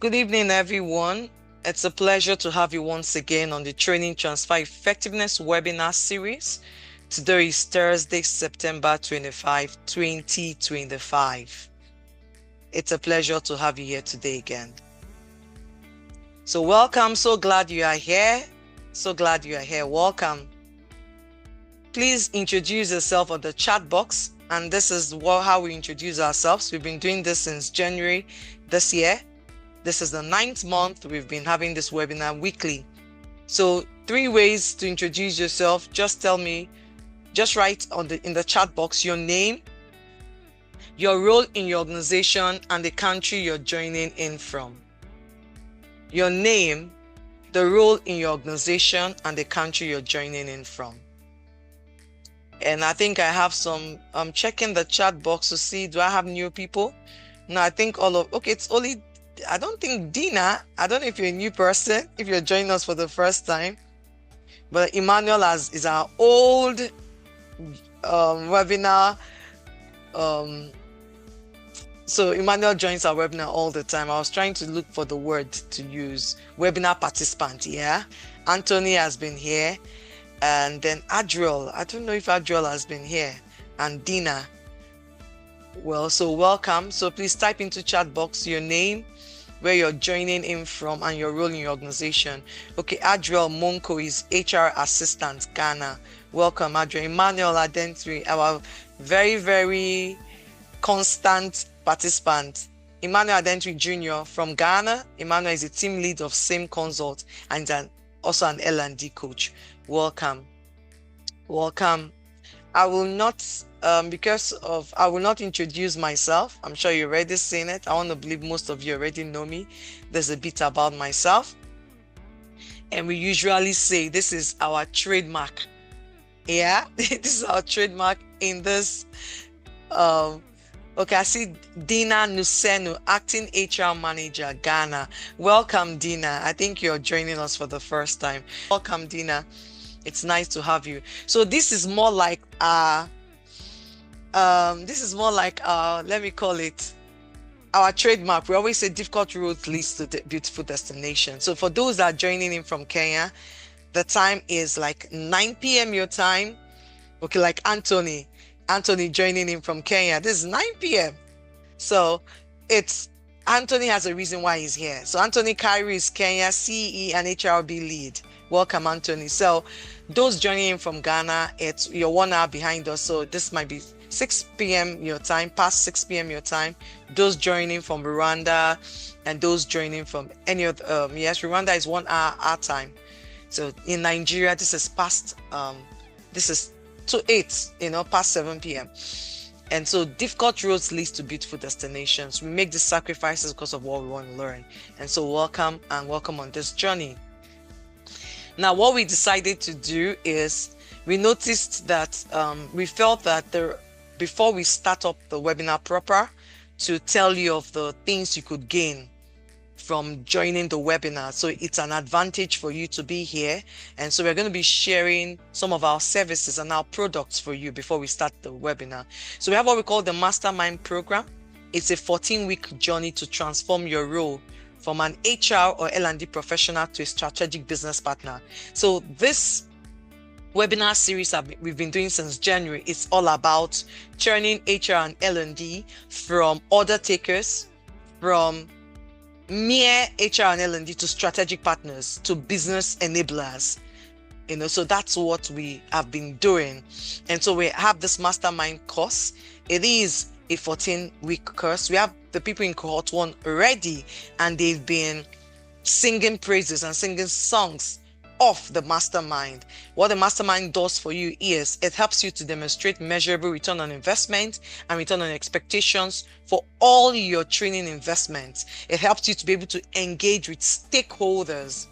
Good evening, everyone. It's a pleasure to have you once again on the Training Transfer Effectiveness webinar series. Today is Thursday, September 25, 2025. It's a pleasure to have you here today again. So welcome. So glad you are here. Welcome. Please introduce yourself on the chat box. And this is how we introduce ourselves. We've been doing this since January this year. This is the 9th month we've been having this webinar weekly. So 3 ways to introduce yourself. Just write in the chat box your name, your role in your organization, and the country you're joining in from. Your name, the role in your organization, and the country you're joining in from. And I think I have I'm checking the chat box to see, do I have new people? No, I think it's only, I don't think Dina, I don't know if you're a new person, if you're joining us for the first time, but Emmanuel is our old webinar. So Emmanuel joins our webinar all the time. I was trying to look for the word to use. Webinar participant, yeah. Anthony has been here. And then Adriel, I don't know if Adriel has been here. And Dina. Well, so welcome. So please type into chat box your name, where you're joining in from, and your role in your organization. Okay, Adriel Monko is HR Assistant, Ghana. Welcome, Adriel. Emmanuel Adentri, our very, very constant participant. Emmanuel Adentri Jr. from Ghana. Emmanuel is a team lead of Same Consult and also an L&D coach. Welcome. I will not introduce myself. I'm sure you've already seen it. I want to believe most of you already know me. There's a bit about myself. And we usually say this is our trademark. Yeah, this is our trademark in this. Okay, I see Dina Nusenu, Acting HR Manager, Ghana. Welcome, Dina. I think you're joining us for the first time. Welcome, Dina. It's nice to have you. So this is more like let me call it our trademark. We always say difficult roads leads to the beautiful destination. So for those that are joining in from Kenya, the time is like 9 p.m. your time. Okay, like Anthony joining in from Kenya. This is 9 p.m. So Anthony has a reason why he's here. So Anthony Kyrie is Kenya CE and HRB lead. Welcome, Anthony. So those joining in from Ghana, you're 1 hour behind us. So this might be 6 p.m. your time, past 6 p.m. your time. Those joining from Rwanda and those joining from any of Rwanda is 1 hour our time. So in Nigeria, this is past to 8, past 7 p.m. And so difficult roads leads to beautiful destinations. We make the sacrifices because of what we want to learn. And so welcome on this journey. Now, what we decided to do is we noticed that we felt that before we start up the webinar proper, to tell you of the things you could gain from joining the webinar. So it's an advantage for you to be here. And so we're going to be sharing some of our services and our products for you before we start the webinar. So we have what we call the Mastermind Program. It's a 14-week journey to transform your role from an HR or L&D professional to a strategic business partner. So this webinar series we've been doing since January, it's all about turning HR and L&D from order takers, from mere HR and L&D to strategic partners, to business enablers. So that's what we have been doing. And so we have this mastermind course. It is a 14-week course. We have the people in cohort 1 already, and they've been singing praises and singing songs of the mastermind. What the mastermind does for you is it helps you to demonstrate measurable return on investment and return on expectations for all your training investments. It helps you to be able to engage with stakeholders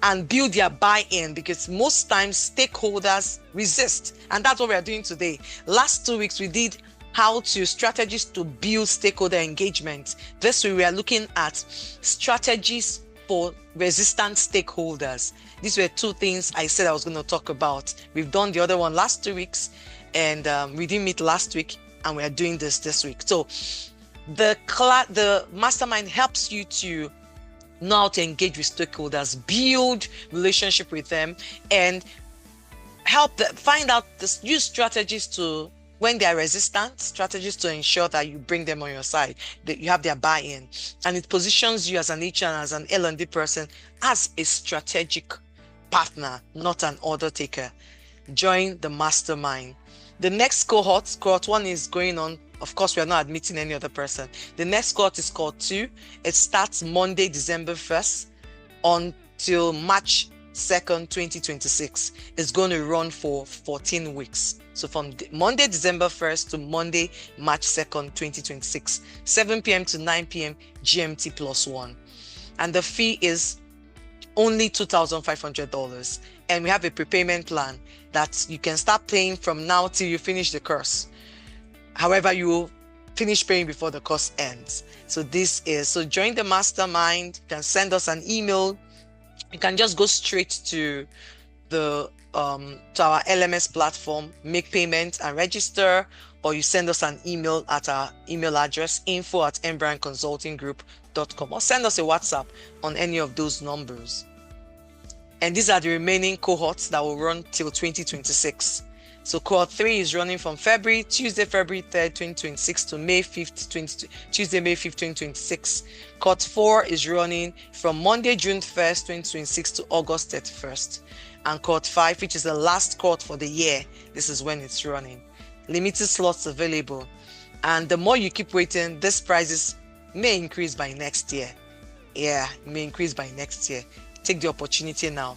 and build their buy-in, because most times stakeholders resist. And that's what we are doing today. Last 2 weeks, we did strategies to build stakeholder engagement. This week, we are looking at strategies for resistant stakeholders. These were 2 things I said I was going to talk about. We've done the other one last 2 weeks, and we didn't meet last week, and we are doing this week. So the mastermind helps you to know how to engage with stakeholders, build relationship with them, and help them find out this, use strategies to, when they are resistant, strategies to ensure that you bring them on your side, that you have their buy-in. And it positions you as an HR, as an L&D person, as a strategic partner, not an order taker. Join the mastermind. The next cohort 1 is going on. Of course, we are not admitting any other person. The next cohort is cohort 2. It starts Monday, December 1st until March 2nd, 2026. It's going to run for 14 weeks. So from Monday, December 1st to Monday, March 2nd, 2026, 7 p.m. to 9 p.m. GMT +1. And the fee is only $2,500. And we have a prepayment plan that you can start paying from now till you finish the course. However, you will finish paying before the course ends. So join the mastermind. You can send us an email. You can just go straight to the to our LMS platform, make payment and register, or you send us an email at our email address info@mbrianconsultinggroup.com, or send us a WhatsApp on any of those numbers. And these are the remaining cohorts that will run till 2026. So cohort 3 is running from Tuesday, February 3rd, 2026 to May 5th, Tuesday, May 5th, 2026. Cohort 4 is running from Monday, June 1st, 2026 to August 31st. And cohort 5, which is the last cohort for the year, this is when it's running. Limited slots available. And the more you keep waiting, these prices may increase by next year. Yeah, it may increase by next year. Take the opportunity now.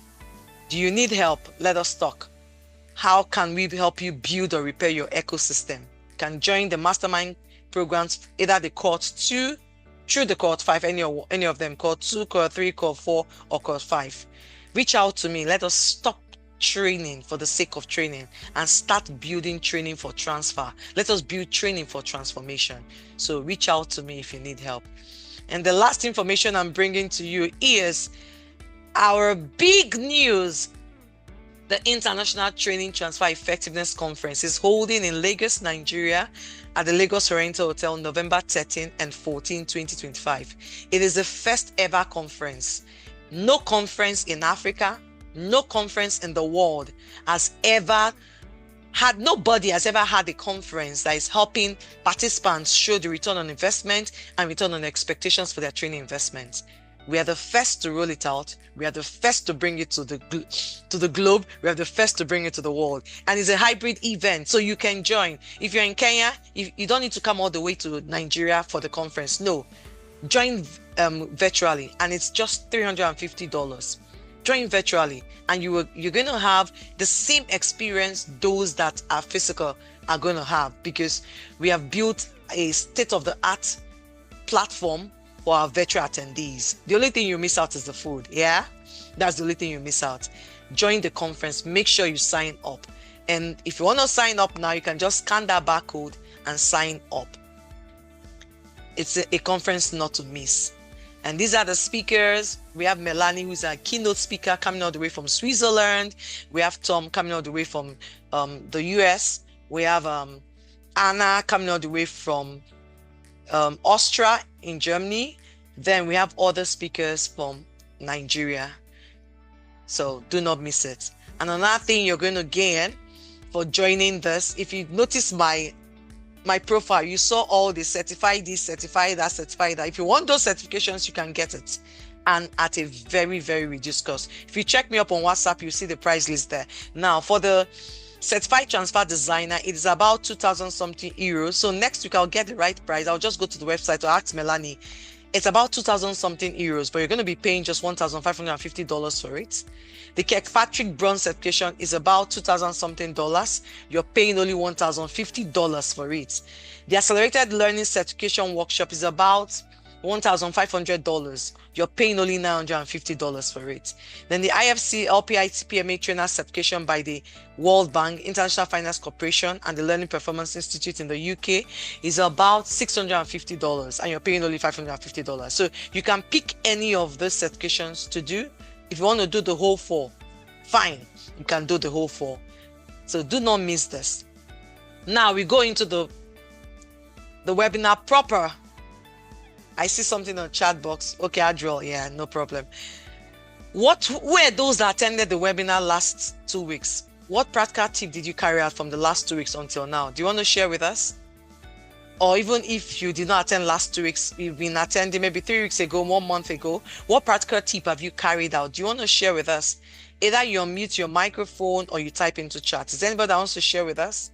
Do you need help? Let us talk. How can we help you build or repair your ecosystem? You can join the mastermind programs, either the cohort 2 through the cohort 5, any of them, cohort 2, cohort 3, cohort 4, or cohort 5. Reach out to me. Let us stop training for the sake of training and start building training for transfer. Let us build training for transformation. So reach out to me if you need help. And the last information I'm bringing to you is our big news. The International Training Transfer Effectiveness Conference is holding in Lagos, Nigeria at the Lagos Oriental Hotel November 13 and 14, 2025. It is the first ever conference. No conference in Africa, no conference in the world nobody has ever had a conference that is helping participants show the return on investment and return on expectations for their training investments. We are the first to roll it out. We are the first to bring it to the globe. We are the first to bring it to the world. And it's a hybrid event, so you can join. If you're in Kenya, you don't need to come all the way to Nigeria for the conference. No, join virtually, and it's just $350. Join virtually, and you're going to have the same experience those that are physical are going to have, because we have built a state-of-the-art platform for our virtual attendees. The only thing you miss out is the food. Yeah, that's the only thing you miss out. Join the conference. Make sure you sign up. And if you want to sign up now, you can just scan that barcode and sign up. It's a conference not to miss. And these are the speakers. We have Melanie, who's a keynote speaker coming all the way from Switzerland. We have Tom coming all the way from the US. We have Anna coming all the way from Austria in Germany. Then we have other speakers from Nigeria. So do not miss it. And another thing you're going to gain for joining this, if you notice my profile, you saw all the certified this, certified that, certified that. If you want those certifications, you can get it, and at a very, very reduced cost. If you check me up on WhatsApp, you see the price list there. Now, for the certified transfer designer, it is about 2,000 something euros. So next week I'll get the right price. I'll just go to the website to ask Melanie. It's about 2,000 something euros, but you're going to be paying just $1,550 for it. The Kirkpatrick Bronze certification is about 2,000 something dollars. You're paying only $1,050 for it. The Accelerated Learning Certification Workshop is about $1,500. You're paying only $950 for it. Then the IFC LPI TPMA Trainer Certification by the World Bank, International Finance Corporation, and the Learning Performance Institute in the UK is about $650, and you're paying only $550. So you can pick any of those certifications to do. If you want to do the whole 4, fine, you can do the whole 4. So do not miss this. Now we go into the webinar proper. I see something on chat box. Okay, Adriel, yeah, no problem. What were those that attended the webinar last 2 weeks? What practical tip did you carry out from the last 2 weeks until now? Do you want to share with us? Or even if you did not attend last 2 weeks, you've been attending maybe 3 weeks ago, 1 month ago, what practical tip have you carried out? Do you want to share with us? Either you unmute your microphone or you type into chat. Is there anybody that wants to share with us?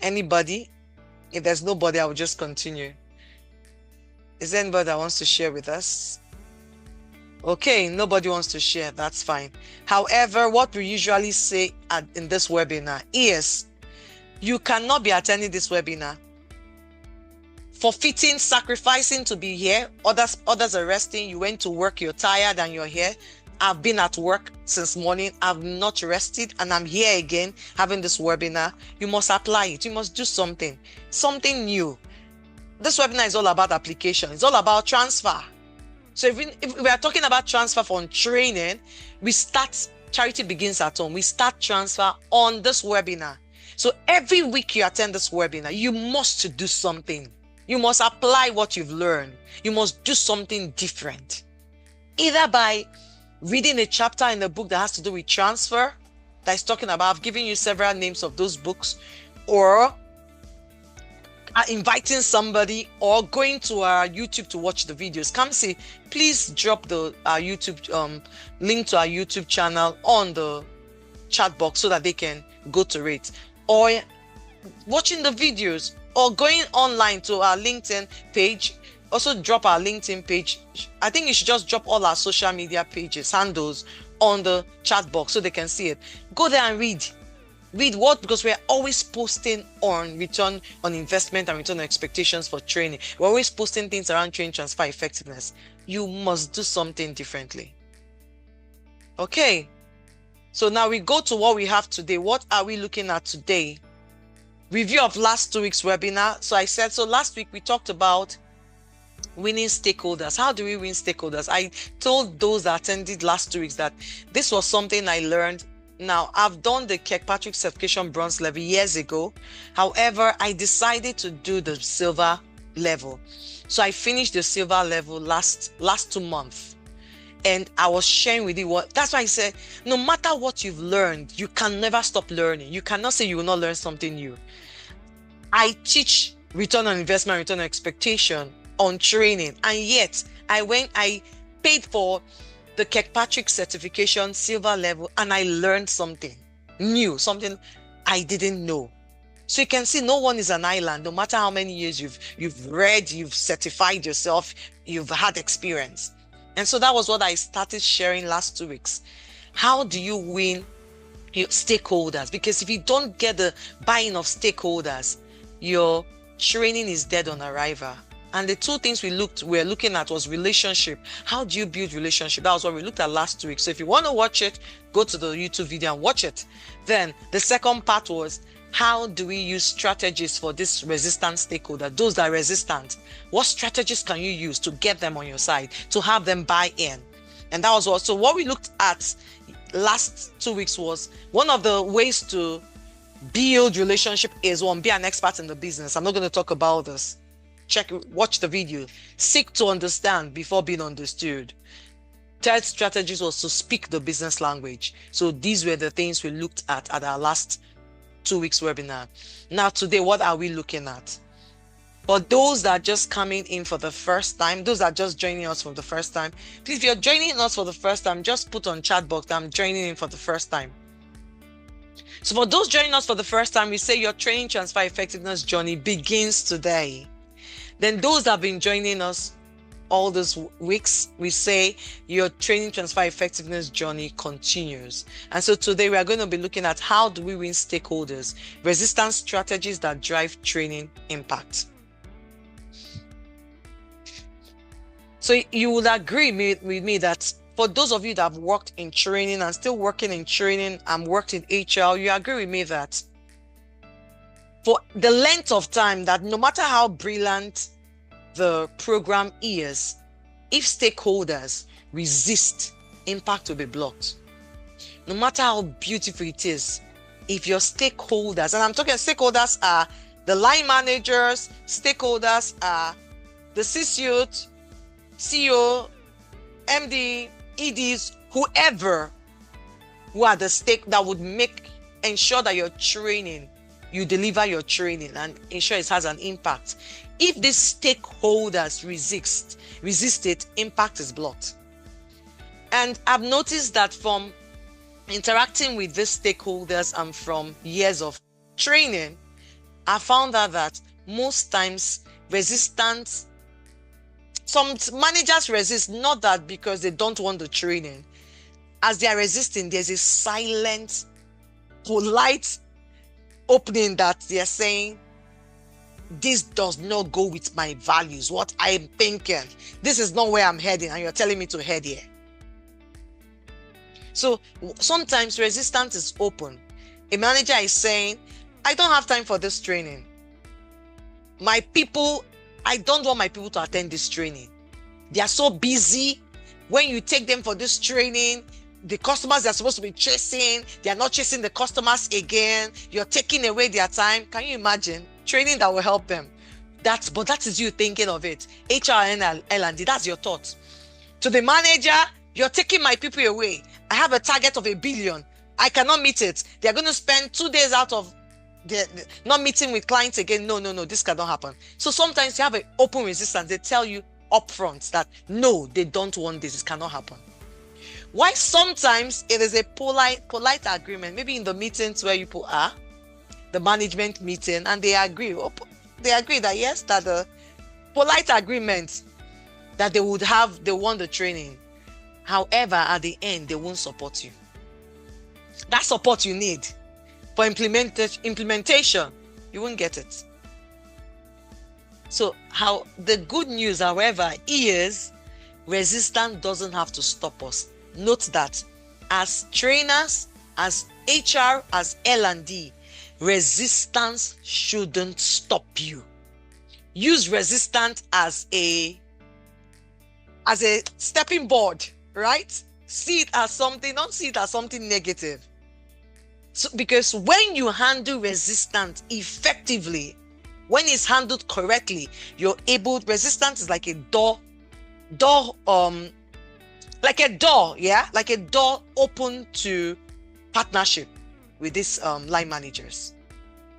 Anybody? If there's nobody, I will just continue. Is there anybody that wants to share with us? Okay, nobody wants to share. That's fine. However, what we usually say in this webinar is you cannot be attending this webinar, forfeiting, sacrificing to be here. Others are resting. You went to work, you're tired and you're here. I've been at work since morning. I've not rested and I'm here again having this webinar. You must apply it. You must do something new. This webinar is all about application. It's all about transfer. So if we are talking about transfer from training, we start Charity Begins at Home. We start transfer on this webinar. So every week you attend this webinar, you must do something. You must apply what you've learned. You must do something different. Either by reading a chapter in the book that has to do with transfer, that is talking about, I've given you several names of those books, or inviting somebody, or going to our YouTube to watch the videos. Come see, please drop the YouTube link to our YouTube channel on the chat box so that they can go to it, or watching the videos, or going online to our LinkedIn page. Also drop our LinkedIn page. I think you should just drop all our social media pages, handles on the chat box so they can see it. Go there and read. Read what? Because we're always posting on return on investment and return on expectations for training. We're always posting things around training transfer effectiveness. You must do something differently. Okay. So now we go to what we have today. What are we looking at today? Review of last 2 weeks webinar. So I said, so last week we talked about winning stakeholders. How do we win stakeholders? I told those that attended last 2 weeks that this was something I learned. Now, I've done the Kirkpatrick certification bronze level years ago. However, I decided to do the silver level. So I finished the silver level last 2 months. And I was sharing with you that's why I said, no matter what you've learned, you can never stop learning. You cannot say you will not learn something new. I teach return on investment, return on expectation on training. And yet I paid for the Kirkpatrick certification silver level and I learned something new, something I didn't know. So you can see no one is an island. No matter how many years you've read, you've certified yourself, you've had experience. And so that was what I started sharing last 2 weeks. How do you win your stakeholders? Because if you don't get the buy-in of stakeholders, your training is dead on arrival. And the 2 things we're looking at was relationship. How do you build relationship? That was what we looked at last 2 weeks. So if you want to watch it, go to the YouTube video and watch it. Then the second part was, how do we use strategies for this resistant stakeholder, those that are resistant? What strategies can you use to get them on your side, to have them buy in? And that was also what we looked at last 2 weeks. Was one of the ways to build relationship is one, be an expert in the business. I'm not going to talk about this. Watch the video. Seek to understand before being understood. Third strategies was to speak the business language. So these were the things we looked at our last 2 weeks webinar. Now today, what are we looking at? For those that are just coming in for the first time, those that are just joining us for the first time, please, if you're joining us for the first time, just put on chat box that I'm joining in for the first time. So for those joining us for the first time, we say your training transfer effectiveness journey begins today. Then those that have been joining us all these weeks, we say your training transfer effectiveness journey continues. And so today we are going to be looking at how do we win stakeholders, resistance strategies that drive training impact. So you would agree with me that for those of you that have worked in training and still working in training and worked in HR, you agree with me that for the length of time, that no matter how brilliant the program is, if stakeholders resist, impact will be blocked. No matter how beautiful it is, if your stakeholders, and I'm talking stakeholders are The line managers, stakeholders are the C-suite, CEO, MD, EDs, whoever who are the stake that would ensure that your training, you deliver your training and ensure it has an impact. If these stakeholders resist it, impact is blocked. And I've noticed that from interacting with these stakeholders and from years of training, I found out that most times some managers resist, not that because they don't want the training. As they are resisting, there's a silent, polite opening that they're saying, this does not go with my values, what I'm thinking. This is not where I'm heading, and you're telling me to head here. So sometimes resistance is open. A manager is saying, I don't have time for this training. I don't want my people to attend this training. They are so busy. When you take them for this training, the customers they're supposed to be chasing, they are not chasing the customers again. You're taking away their time. Can you imagine? Training that will help them. But that is you thinking of it. HR and L&D, that's your thought. To the manager, you're taking my people away. I have a target of 1 billion. I cannot meet it. They're going to spend 2 days out of not meeting with clients again. No, this cannot happen. So sometimes you have an open resistance. They tell you upfront that no, they don't want this. It cannot happen. Why sometimes it is a polite agreement, maybe in the meetings where people are, the management meeting, and they agree that yes, that the polite agreement that they want the training. However, at the end, they won't support you. That support you need for implementation, you won't get it. So the good news, however, is resistance doesn't have to stop us. Note that as trainers, as HR, as L&D, resistance shouldn't stop you. Use resistance as a stepping board, right? See it as something, don't see it as something negative. So, because when you handle resistance effectively, when it's handled correctly, resistance is like a door, like a door open to partnership with these line managers,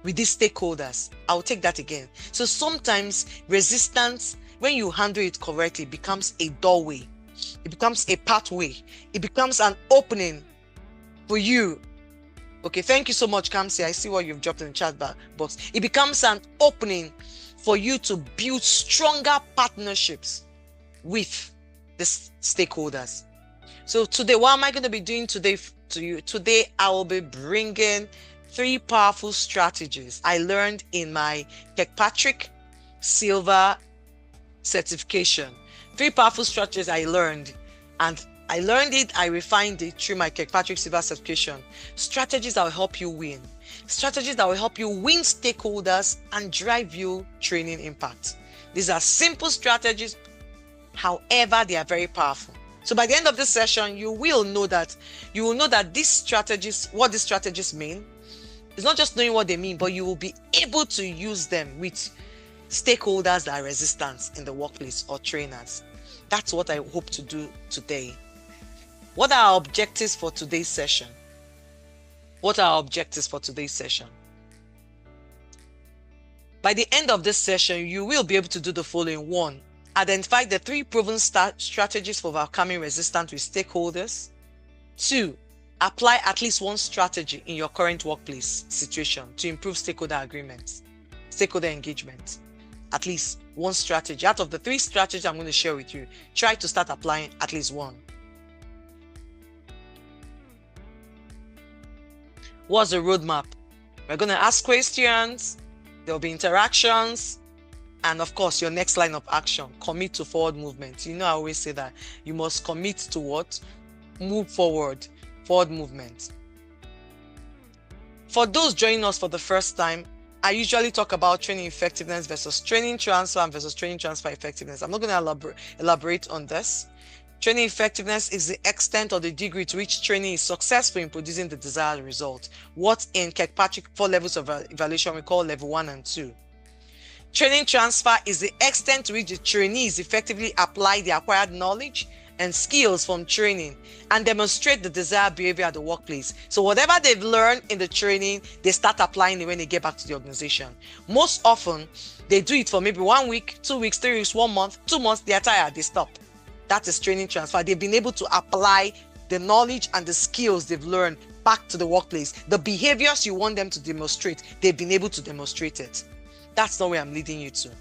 with these stakeholders. I'll take that again. So sometimes resistance, when you handle it correctly, becomes a doorway. It becomes a pathway. It becomes an opening for you. Okay, thank you so much, Kamsi. I see what you've dropped in the chat box. It becomes an opening for you to build stronger partnerships with the stakeholders. So today, what am I going to be doing today to you? Today, I will be bringing 3 powerful strategies I learned in my Kirkpatrick Silver certification. 3 powerful strategies I learned, and I refined it through my Kirkpatrick Silver certification. Strategies that will help you win. Strategies that will help you win stakeholders and drive you training impact. These are simple strategies, however, they are very powerful. So by the end of this session, you will know that these strategies, what these strategies mean. It's not just knowing what they mean, but you will be able to use them with stakeholders that are resistant in the workplace or trainers. That's what I hope to do today. What are our objectives for today's session? By the end of this session, you will be able to do the following. 1, identify the 3 proven strategies for overcoming resistance with stakeholders. 2, apply at least 1 strategy in your current workplace situation to improve stakeholder engagement. At least 1 strategy. Out of the 3 strategies I'm going to share with you, try to start applying at least 1. What's the roadmap? We're going to ask questions, there will be interactions, and of course, your next line of action, commit to forward movement. You know, I always say that you must commit to what? Move forward movement. For those joining us for the first time, I usually talk about training effectiveness versus training transfer and versus training transfer effectiveness. I'm not going to elaborate on this. Training effectiveness is the extent or the degree to which training is successful in producing the desired result. What in Kirkpatrick 4 levels of evaluation we call level 1 and 2. Training transfer is the extent to which the trainees effectively apply the acquired knowledge and skills from training and demonstrate the desired behavior at the workplace. So whatever they've learned in the training, they start applying it when they get back to the organization. Most often, they do it for maybe 1 week, 2 weeks, 3 weeks, 1 month, 2 months, they are tired, they stop. That is training transfer. They've been able to apply the knowledge and the skills they've learned back to the workplace. The behaviors you want them to demonstrate, they've been able to demonstrate it. That's not where I'm leading you to.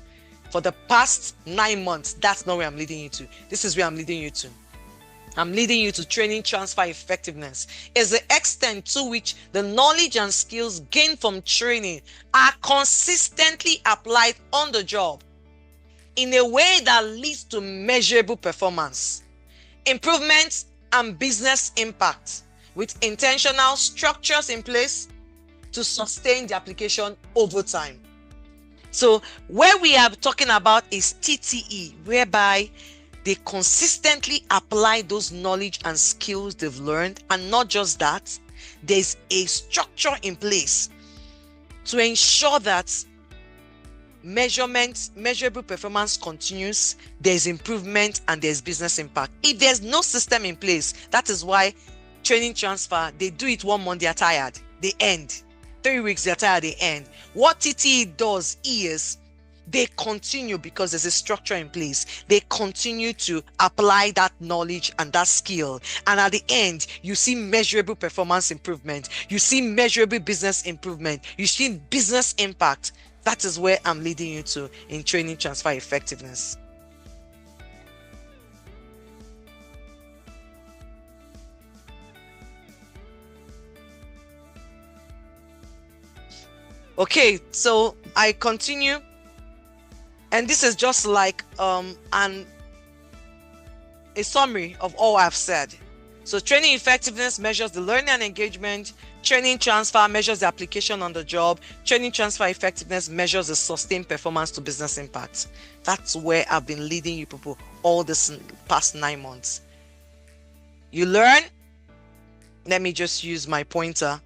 For the past 9 months, that's not where I'm leading you to. This is where I'm leading you to. I'm leading you to training transfer effectiveness. Is the extent to which the knowledge and skills gained from training are consistently applied on the job in a way that leads to measurable performance, improvements, and business impact, with intentional structures in place to sustain the application over time. So where we are talking about is TTE, whereby they consistently apply those knowledge and skills they've learned. And not just that, there's a structure in place to ensure that measurable performance continues, there's improvement, and there's business impact. If there's no system in place, that is why training transfer, they do it 1 month, they're tired, they end. 3 weeks, they're tired, they end. What TTE does is they continue because there's a structure in place. They continue to apply that knowledge and that skill. And at the end, you see measurable performance improvement. You see measurable business improvement. You see business impact. That is where I'm leading you to in training transfer effectiveness. Okay, so I continue. And this is just like a summary of all I've said. So training effectiveness measures the learning and engagement. Training transfer measures the application on the job. Training transfer effectiveness measures the sustained performance to business impact. That's where I've been leading you people all this past 9 months. You learn. Let me just use my pointer.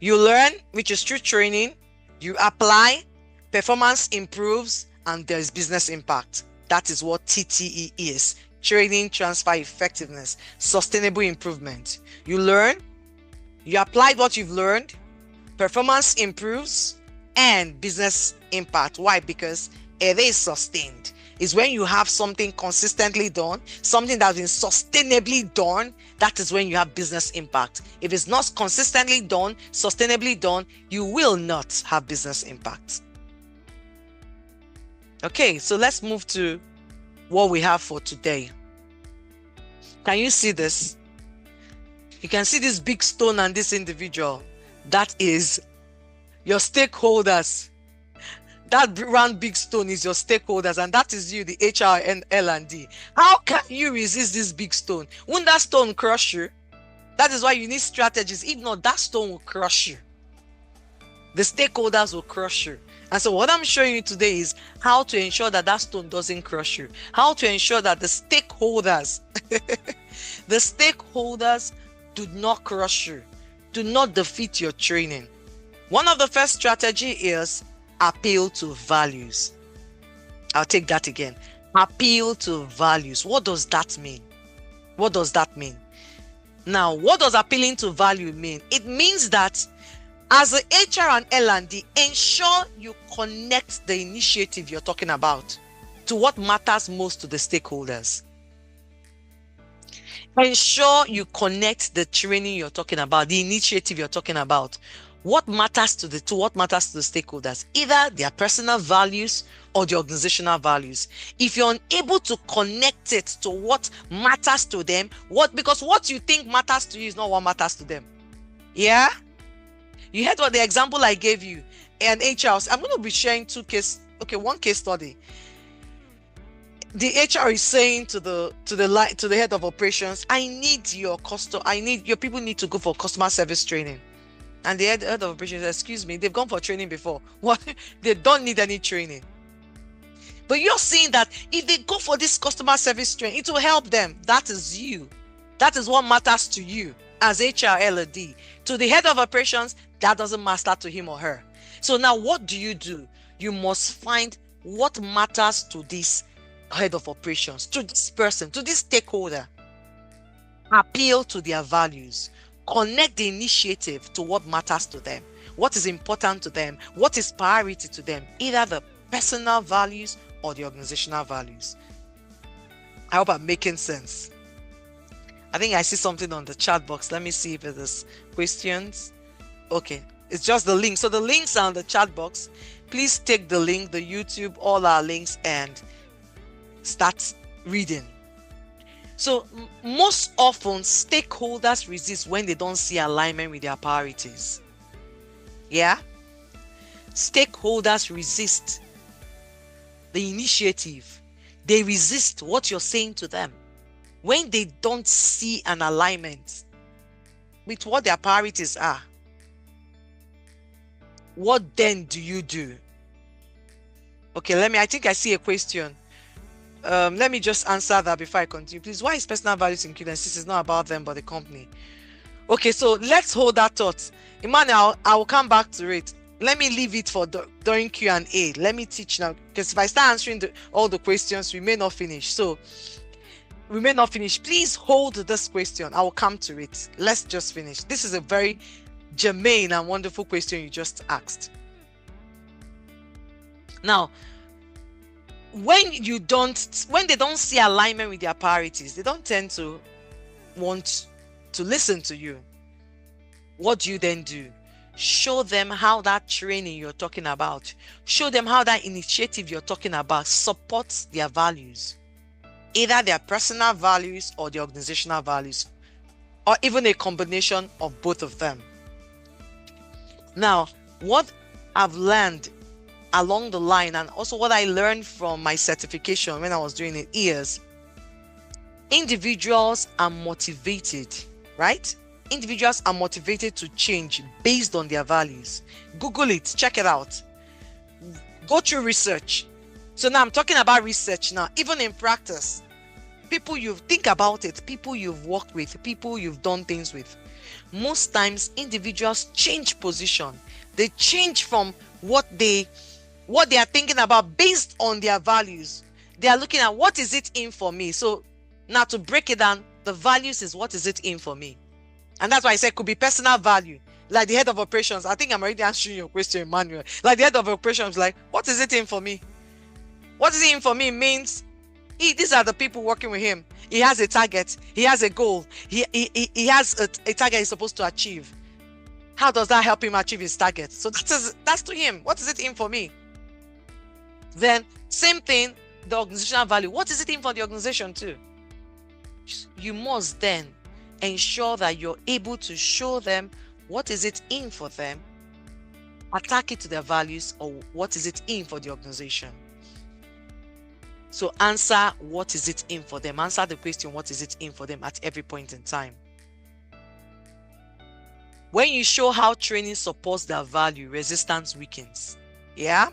You learn, which is through training. You apply, performance improves, and there is business impact. That is what TTE is. Training transfer effectiveness, sustainable improvement. You learn, you apply what you've learned, performance improves, and business impact. Why? Because it is sustained. It's when you have something consistently done, something that's been sustainably done, that is when you have business impact. If it's not consistently done, sustainably done, you will not have business impact. Okay, so let's move to what we have for today. Can you see this? You can see this big stone and this individual. That is your stakeholders. That round big stone is your stakeholders, and that is you, the HR and L&D. How can you resist this big stone? Won't that stone crush you? That is why you need strategies. If not, that stone will crush you. The stakeholders will crush you. And so what I'm showing you today is how to ensure that that stone doesn't crush you. How to ensure that the stakeholders, the stakeholders do not crush you, do not defeat your training. One of the first strategy is appeal to values. I'll take that again. Appeal to values. What does that mean? What does that mean? Now, what does appealing to value mean? It means that as a HR and L&D, ensure you connect the initiative you're talking about to what matters most to the stakeholders. Ensure you connect the training you're talking about, the initiative you're talking about, what matters to the stakeholders, either their personal values or the organizational values. If you're unable to connect it to what matters to them, because what you think matters to you is not what matters to them. Yeah? You heard what the example I gave you. And HR, I'm going to be sharing one case study. The HR is saying to the head of operations, your people need to go for customer service training. And the head of operations says, excuse me, they've gone for training before. What? They don't need any training. But you're seeing that if they go for this customer service training, it will help them. That is you. That is what matters to you as HR L&D. To the head of operations, that doesn't matter to him or her. So now what do? You must find what matters to this head of operations, to this person, to this stakeholder. Appeal to their values. Connect the initiative to what matters to them, what is important to them, what is priority to them, either the personal values or the organizational values. I hope I'm making sense. I think I see something on the chat box. Let me see if there's questions. Okay, it's just the link. So the links are on the chat box. Please take the link, the YouTube, all our links, and start reading. So most often, stakeholders resist when they don't see alignment with their priorities. Yeah? Stakeholders resist the initiative. They resist what you're saying to them when they don't see an alignment with what their priorities are. What then do you do? Okay, I think I see a question. Let me just answer that before I continue. Please, why is personal values included? This is not about them but the company. Okay, so let's hold that thought. Emmanuel, I will come back to it. Let me leave it for during Q&A. Let me teach now, because if I start answering all the questions, we may not finish. So we may not finish. Please hold this question. I will come to it. Let's just finish. This is a very germane and wonderful question you just asked. Now, when they don't see alignment with their priorities, they don't tend to want to listen to you. What do you then do? Show them how that training you're talking about, show them how that initiative you're talking about supports their values, either their personal values or the organizational values, or even a combination of both of them. Now, what I've learned along the line, and also what I learned from my certification when I was doing it, is individuals are motivated, right? Individuals are motivated to change based on their values. Google it, check it out. Go through research. So now I'm talking about research now, even in practice. People think about it, people you've worked with, people you've done things with. Most times individuals change position. They change from what they are thinking about based on their values. They are looking at what is it in for me. So now to break it down, the values is what is it in for me. And that's why I said it could be personal value. Like the head of operations, I think I'm already answering your question, Emmanuel. Like the head of operations, like, what is it in for me? What is it in for me means these are the people working with him. He has a target. He has a goal. He has a target he's supposed to achieve. How does that help him achieve his target? So that's to him. What is it in for me? Then same thing, the organizational value. What is it in for the organization too? You must then ensure that you're able to show them what is it in for them, attack it to their values, or what is it in for the organization. So answer what is it in for them. Answer the question, what is it in for them, at every point in time. When you show how training supports their value, resistance weakens. Yeah?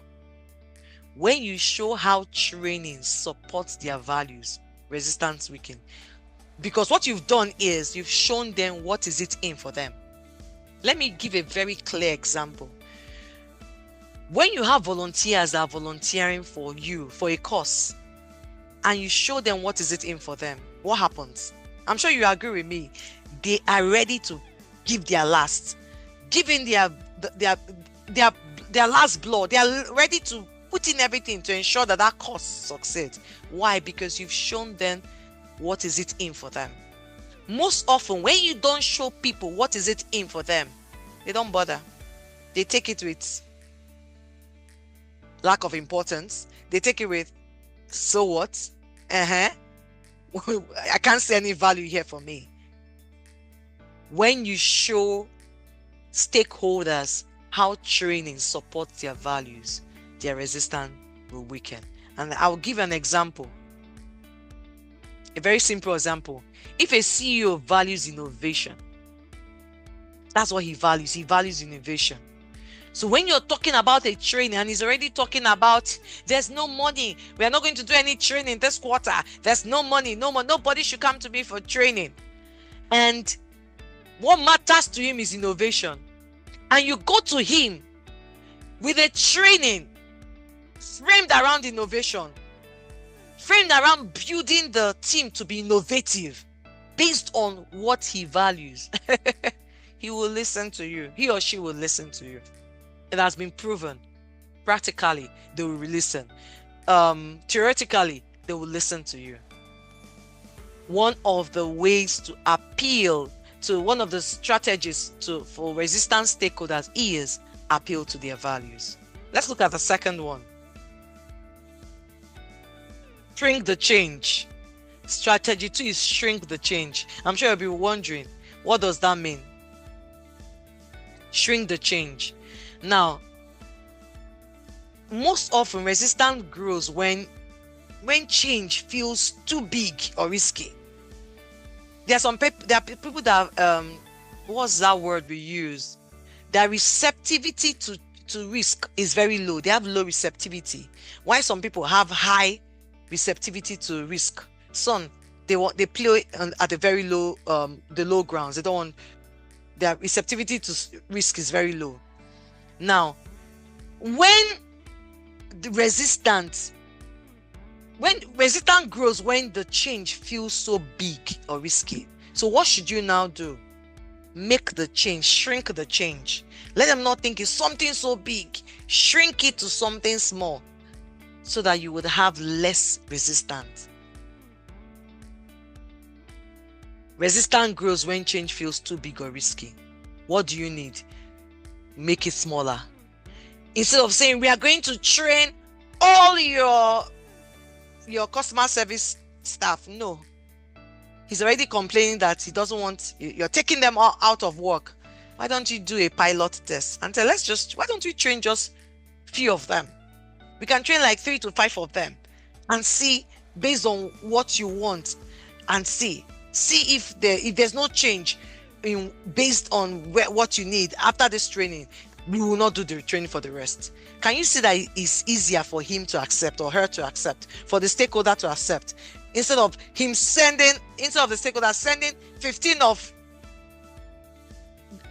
When you show how training supports their values, resistance weakens. Because what you've done is you've shown them what is it in for them. Let me give a very clear example. When you have volunteers that are volunteering for you for a cause, and you show them what is it in for them, what happens? I'm sure you agree with me. They are ready to give their last, giving their last blood. They are ready to put in everything to ensure that that cause succeeds. Why? Because you've shown them what is it in for them. Most often, when you don't show people what is it in for them, they don't bother. They take it with lack of importance. They take it with, so what? I can't see any value here for me. When you show stakeholders how training supports their values, their resistance will weaken. And I'll give an example. A very simple example. If a CEO values innovation, that's what he values. He values innovation. So when you're talking about a training and he's already talking about there's no money, we are not going to do any training this quarter, there's no money, no more, nobody should come to me for training. And what matters to him is innovation. And you go to him with a training framed around innovation, framed around building the team to be innovative based on what he values. He will listen to you. He or she will listen to you. It has been proven. Practically, they will listen. Theoretically, they will listen to you. One of the ways to appeal to one of the strategies for resistance stakeholders is appeal to their values. Let's look at the second one. Shrink the change. Strategy 2 is shrink the change. I'm sure you'll be wondering, what does that mean? Shrink the change. Now, most often resistance grows when change feels too big or risky. There are people that what's that word we use? Their receptivity to risk is very low. They have low receptivity. Why some people have high receptivity to risk? Some they play at the very low the low grounds. They don't want, their receptivity to risk is very low. Now, when resistance grows when the change feels so big or risky. So what should you now do? Make the change, shrink the change. Let them not think it's something so big. Shrink it to something small so that you would have less resistance. Resistance grows when change feels too big or risky. What do you need? Make it smaller. Instead of saying we are going to train all your customer service staff. No. He's already complaining that he doesn't want, you're taking them all out of work. Why don't you do a pilot test and say, why don't we train just few of them? We can train like 3 to 5 of them and see based on what you want, and see if there's no change based on what you need after this training. We will not do the training for the rest. Can you see that it's easier for him to accept or her to accept, for the stakeholder to accept, instead of the stakeholder sending 15 of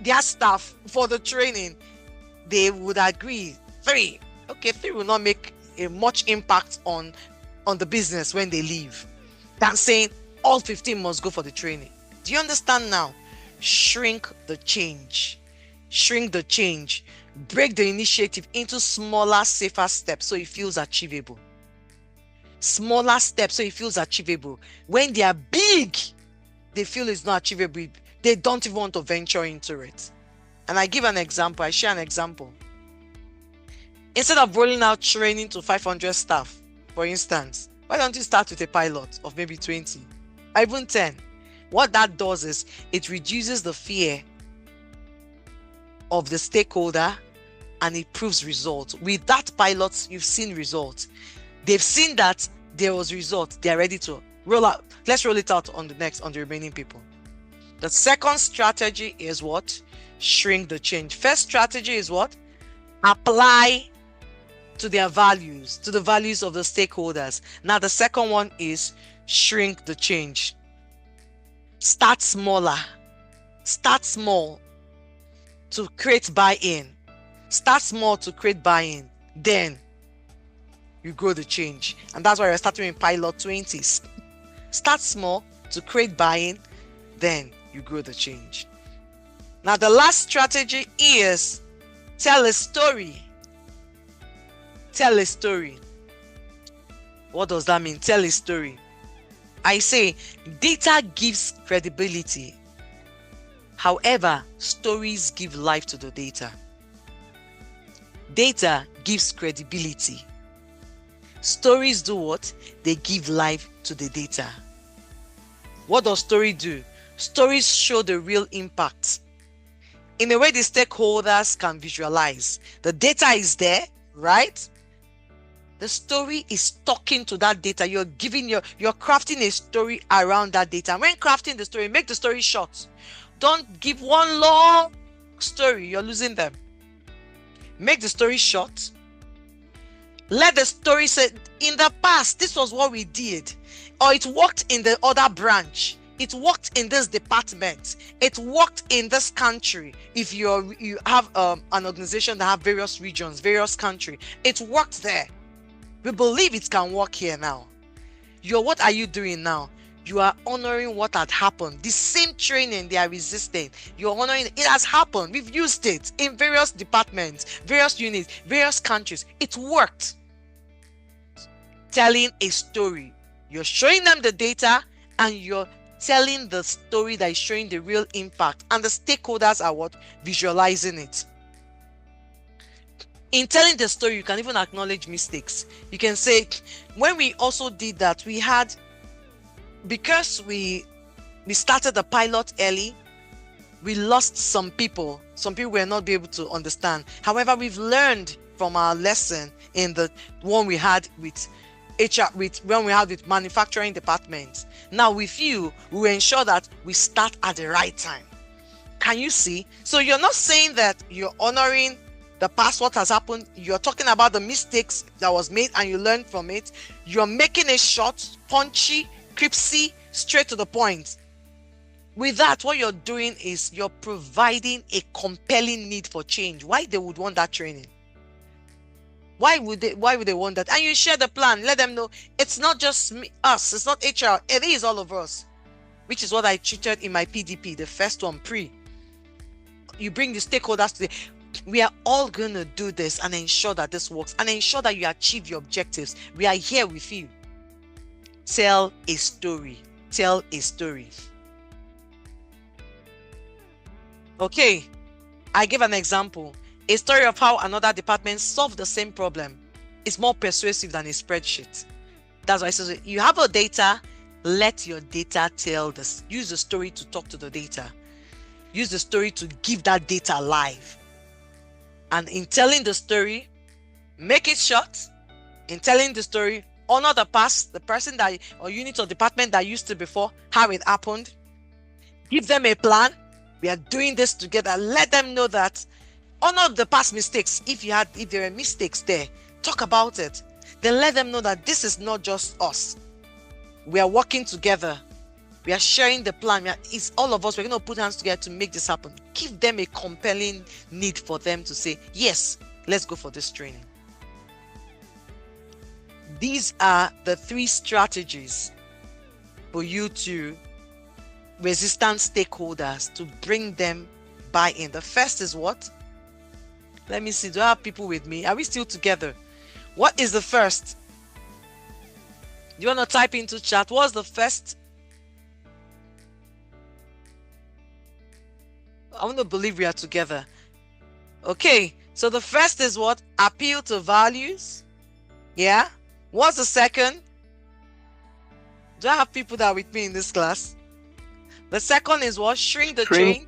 their staff for the training? They would agree 3 will not make a much impact on the business when they leave, than saying all 15 must go for the training. Do you understand now? Shrink the change. Shrink the change. Break the initiative into smaller, safer steps so it feels achievable. Smaller steps so it feels achievable. When they are big, they feel it's not achievable. They don't even want to venture into it. And I share an example. Instead of rolling out training to 500 staff, for instance, why don't you start with a pilot of maybe 20 or even 10? What that does is it reduces the fear of the stakeholder and it proves results. With that pilot, you've seen results. They've seen that there was results. They're ready to roll out. Let's roll it out on the remaining people. The second strategy is what? Shrink the change. First strategy is what? Apply to their values, to the values of the stakeholders. Now the second one is shrink the change. Start smaller. Start small to create buy-in. Start small to create buy-in. Then you grow the change. And that's why we're starting in pilot 20s. Start small to create buy-in. Then you grow the change. Now the last strategy is tell a story. Tell a story. What does that mean? Tell a story. I say data gives credibility. However, stories give life to the data. Data gives credibility. Stories do what? They give life to the data. What does story do? Stories show the real impact. In a way the stakeholders can visualize. The data is there, right? The story is talking to that data. You're crafting a story around that data. When crafting the story, make the story short. Don't give one long story. You're losing them. Make the story short. Let the story say, in the past, this was what we did. Or it worked in the other branch. It worked in this department. It worked in this country. If you have an organization that have various regions, various country, it worked there. We believe it can work here now. What are you doing now? You are honoring what had happened. The same training they are resisting, you're honoring it. It has happened. We've used it in various departments, various units, various countries. It worked. Telling a story. You're showing them the data and you're telling the story that is showing the real impact, and the stakeholders are what? Visualizing it. In telling the story, you can even acknowledge mistakes. You can say, when we also did that, we had, because we started the pilot early, we lost some people. Some people were not able to understand. However, we've learned from our lesson in the one we had with HR, when we had with manufacturing department. Now with you, we will ensure that we start at the right time. Can you see? So you're not saying that you're honoring the past, what has happened. You're talking about the mistakes that was made and you learned from it. You're making it short, punchy, crisp, straight to the point. With that, what you're doing is you're providing a compelling need for change. Why they would want that training? Why would they want that? And you share the plan. Let them know it's not just us. It's not HR. It is all of us, which is what I treated in my PDP, the first one, pre. You bring the stakeholders today. We are all going to do this and ensure that this works and ensure that you achieve your objectives. We are here with you. Tell a story. Tell a story. Okay, I give an example. A story of how another department solved the same problem is more persuasive than a spreadsheet. That's why I say you have a data, let your data tell this. Use the story to talk to the data. Use the story to give that data life. And in telling the story, make it short. In telling the story, honor the past, the person that or unit or department that used to before, how it happened. Give them a plan. We are doing this together. Let them know that. Honor the past mistakes. If there were mistakes there, talk about it. Then let them know that this is not just us. We are working together. We are sharing the plan. It's all of us. We're going to put hands together to make this happen. Give them a compelling need for them to say, yes, let's go for this training. These are the 3 strategies for you to resistant stakeholders, to bring them buy-in. The first is what? Let me see. Do I have people with me? Are we still together? What is the first? Do you want to type into chat? What's the first? I want to believe we are together. Okay. So the first is what? Appeal to values. Yeah. What's the second? Do I have people that are with me in this class? The second is what? Shrink the change.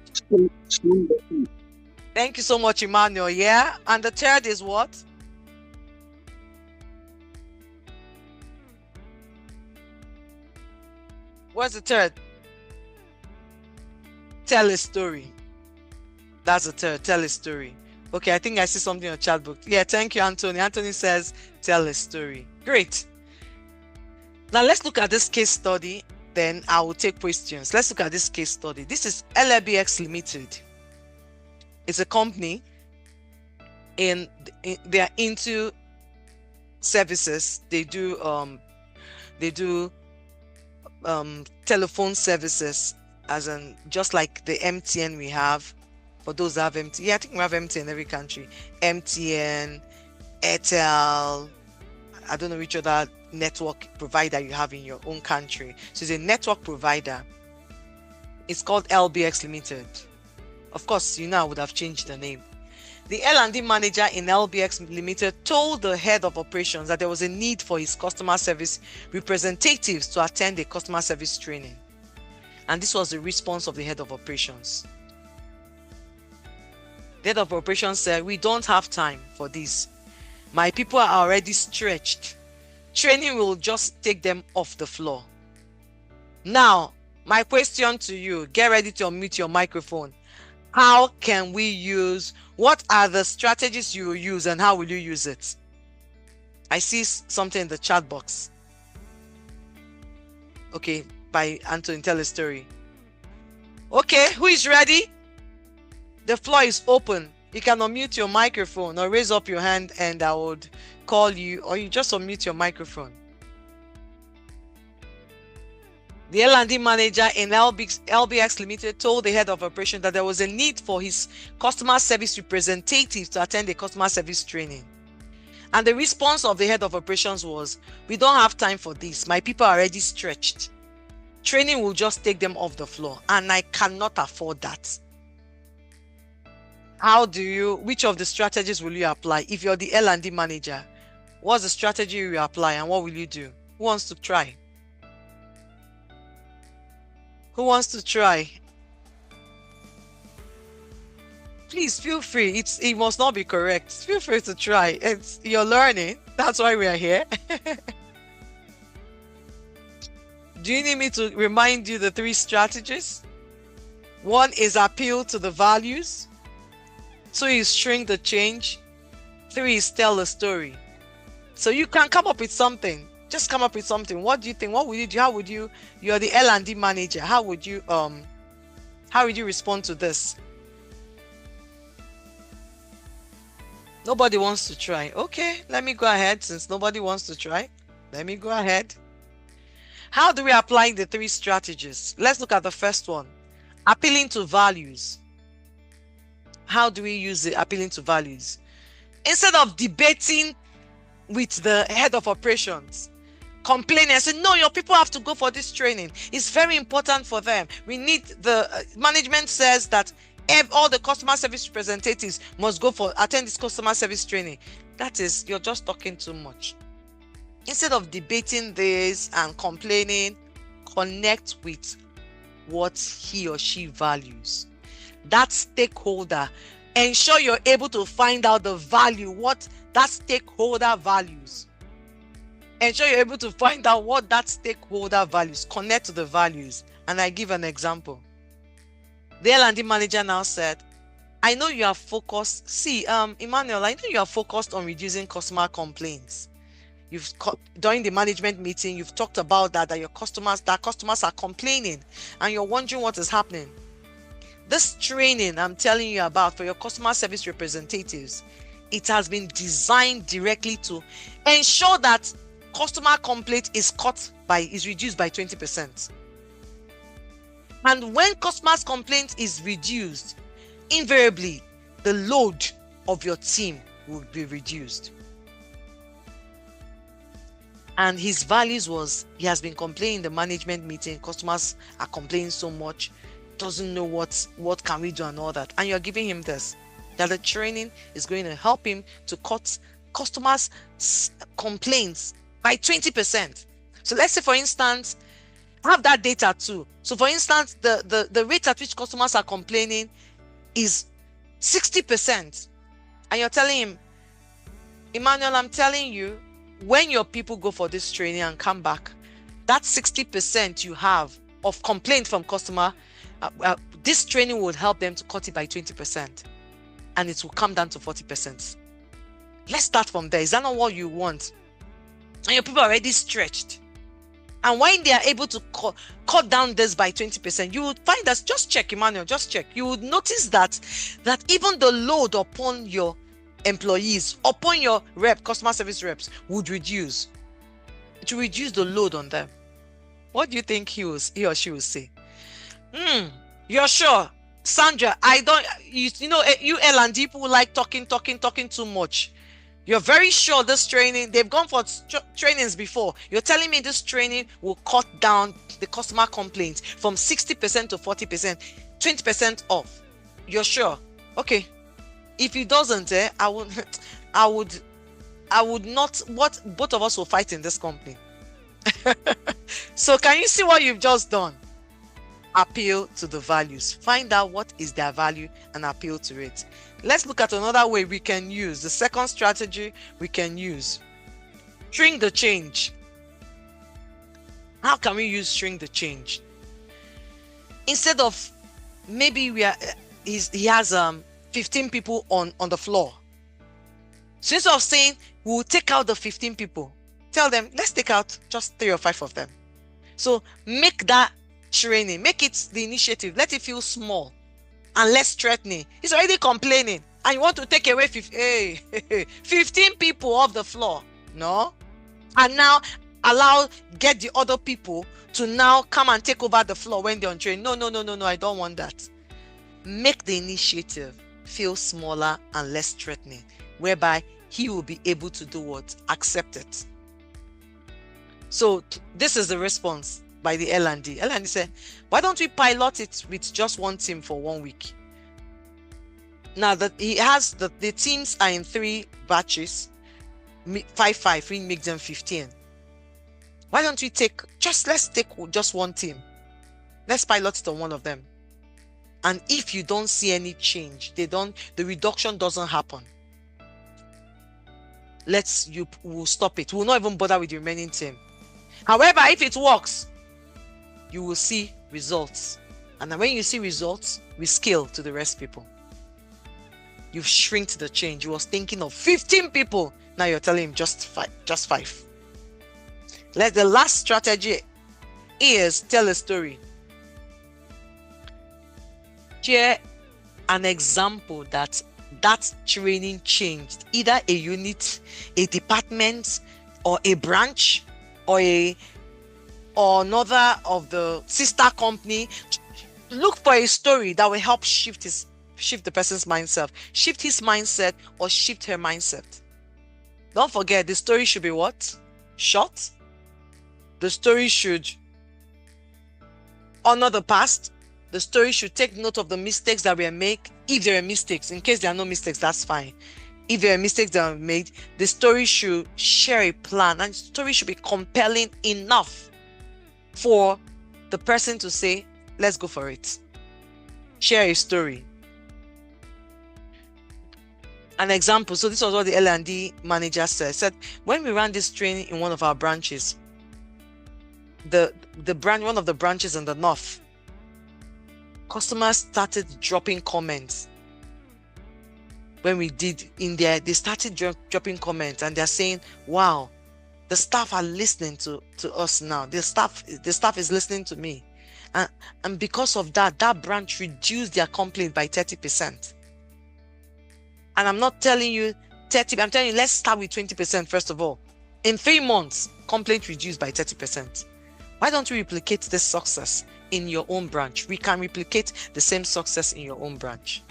Thank you so much, Emmanuel. Yeah. And the third is what? What's the third? Tell a story. That's the third. Tell a story. Okay, I think I see something on chat book. Yeah, thank you, Anthony. Anthony says, tell a story. Great. Now let's look at this case study. Then I will take questions. Let's look at this case study. This is LBX Limited. It's a company they are into services. They do telephone services, as in just like the MTN we have. For those that have MTN, yeah, I think we have MTN in every country. MTN, Airtel, I don't know which other network provider you have in your own country. So it's a network provider. It's called LBX Limited. Of course, I would have changed the name. The L&D manager in LBX Limited told the head of operations that there was a need for his customer service representatives to attend a customer service training. And this was the response of the head of operations. The head of operations said, we don't have time for this. My people are already stretched. Training will just take them off the floor. Now, my question to you, get ready to unmute your microphone. How can we use, what are the strategies you will use and how will you use it? I see something in the chat box. Okay, by Anthony, tell a story. Okay, who is ready? The floor is open. You can unmute your microphone or raise up your hand and I would call you, or you just unmute your microphone. The L&D manager in LBX Limited told the head of operation that there was a need for his customer service representatives to attend a customer service training. And the response of the head of operations was, "We don't have time for this. My people are already stretched. Training will just take them off the floor and I cannot afford that." Which of the strategies will you apply? If you're the L&D manager, what's the strategy you apply and what will you do? Who wants to try? Who wants to try? Please feel free. It must not be correct. Feel free to try. You're learning. That's why we are here. Do you need me to remind you the 3 strategies? 1 is appeal to the values. 2 is shrink the change. 3 is tell a story. So you can come up with something. Just come up with something. What do you think? What would you do? How would you? You're the L&D manager. How would you respond to this? Nobody wants to try. Okay, let me go ahead. Since nobody wants to try, let me go ahead. How do we apply the 3 strategies? Let's look at the first one. Appealing to values. How do we use it? Appealing to values. Instead of debating with the head of operations, complaining and say, "No, your people have to go for this training. It's very important for them. We need the management says that all the customer service representatives must attend this customer service training." That is, you're just talking too much. Instead of debating this and complaining, connect with what he or she values. That stakeholder, ensure you're able to find out the value, what that stakeholder values. Ensure you're able to find out what that stakeholder values. Connect to the values. And I give an example. The L&D manager now said, "I know you are focused. Emmanuel, I know you are focused on reducing customer complaints. During the management meeting, you've talked about that your customers are complaining and you're wondering what is happening. This training I'm telling you about for your customer service representatives, it has been designed directly to ensure that customer complaint is reduced by 20%. And when customers' complaint is reduced, invariably the load of your team will be reduced." And his values was, he has been complaining in the management meeting, customers are complaining so much, doesn't know what can we do and all that. And you're giving him this, that the training is going to help him to cut customers' complaints by 20%. So let's say, for instance, have that data too. So for instance, the rate at which customers are complaining is 60%. And you're telling him, "Emmanuel, I'm telling you, when your people go for this training and come back, that 60% you have of complaint from customer, this training will help them to cut it by 20%. And it will come down to 40%. Let's start from there. Is that not what you want? And your people are already stretched. And when they are able to cut down this by 20%, you would find that, just check, Emmanuel, just check. You would notice that even the load upon your employees, upon your customer service reps would reduce. It will reduce the load on them." What do you think he or she will say? You're sure? Sandra, you L&D people like talking too much. You're very sure this training, they've gone for trainings before. You're telling me this training will cut down the customer complaints from 60% to 40%, 20% off. You're sure? Okay. If it doesn't, I would not, both of us will fight in this company. So can you see what you've just done? Appeal to the values. Find out what is their value and appeal to it. Let's look at another way we can use. The second strategy we can use. Shrink the change. How can we use shrink the change? Instead of, maybe he has 15 people on the floor. So instead of saying we'll take out the 15 people, tell them let's take out just 3 or 5 of them. So make that training, make it the initiative, let it feel small and less threatening. He's already complaining and you want to take away 15 people off the floor. No. And now get the other people to now come and take over the floor when they're on training. No, I don't want that. Make the initiative feel smaller and less threatening, whereby he will be able to do what? Accept it. So this is the response by the L&D. L&D said, why don't we pilot it with just one team for 1 week? Now that he has the teams are in 3 batches, 5, we make them 15. Why don't we let's take just one team. Let's pilot it on one of them. And if you don't see any change, the reduction doesn't happen, we'll stop it. We'll not even bother with the remaining team. However, if it works, you will see results. And then when you see results, we scale to the rest people. You've shrinked the change. You was thinking of 15 people. Now you're telling him just 5. The last strategy is tell a story. Share an example that training changed either a unit, a department, or a branch, or another of the sister company. Look for a story that will help shift the person's mindset, shift his mindset or shift her mindset. Don't forget, the story should be what? Short. The story should honor the past. The story should take note of the mistakes that were made. If there are mistakes, in case there are no mistakes, that's fine. If there are mistakes that are made, the story should share a plan, and the story should be compelling enough for the person to say, let's go for it. Share a story. An example. So this was what the L&D manager said. When we ran this training in one of our branches, one of the branches in the north, customers started dropping comments. When we did in there, they started dropping comments, and they're saying, wow, the staff are listening to us now. The staff is listening to me. And because of that branch reduced their complaint by 30%. And I'm not telling you 30, I'm telling you, let's start with 20% first of all. In 3 months, complaint reduced by 30%. Why don't we replicate this success in your own branch? We can replicate the same success in your own branch.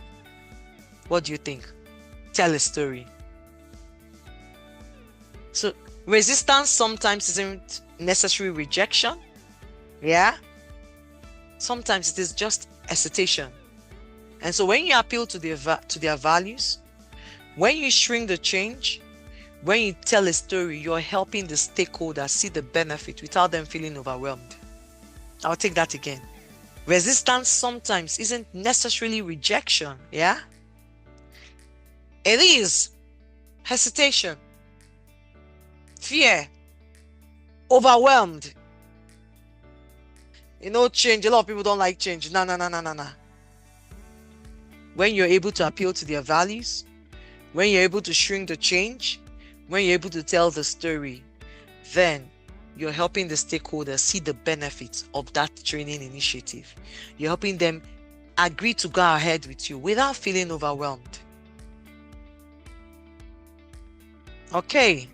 What do you think? Tell a story. So resistance sometimes isn't necessarily rejection. Yeah. Sometimes it is just hesitation. And so when you appeal to their values, when you shrink the change, when you tell a story, you're helping the stakeholders see the benefit without them feeling overwhelmed. I'll take that again. Resistance sometimes isn't necessarily rejection. Yeah. It is hesitation, fear, overwhelmed. Change. A lot of people don't like change. No. When you're able to appeal to their values, when you're able to shrink the change, when you're able to tell the story, then you're helping the stakeholders see the benefits of that training initiative. You're helping them agree to go ahead with you without feeling overwhelmed. Okay.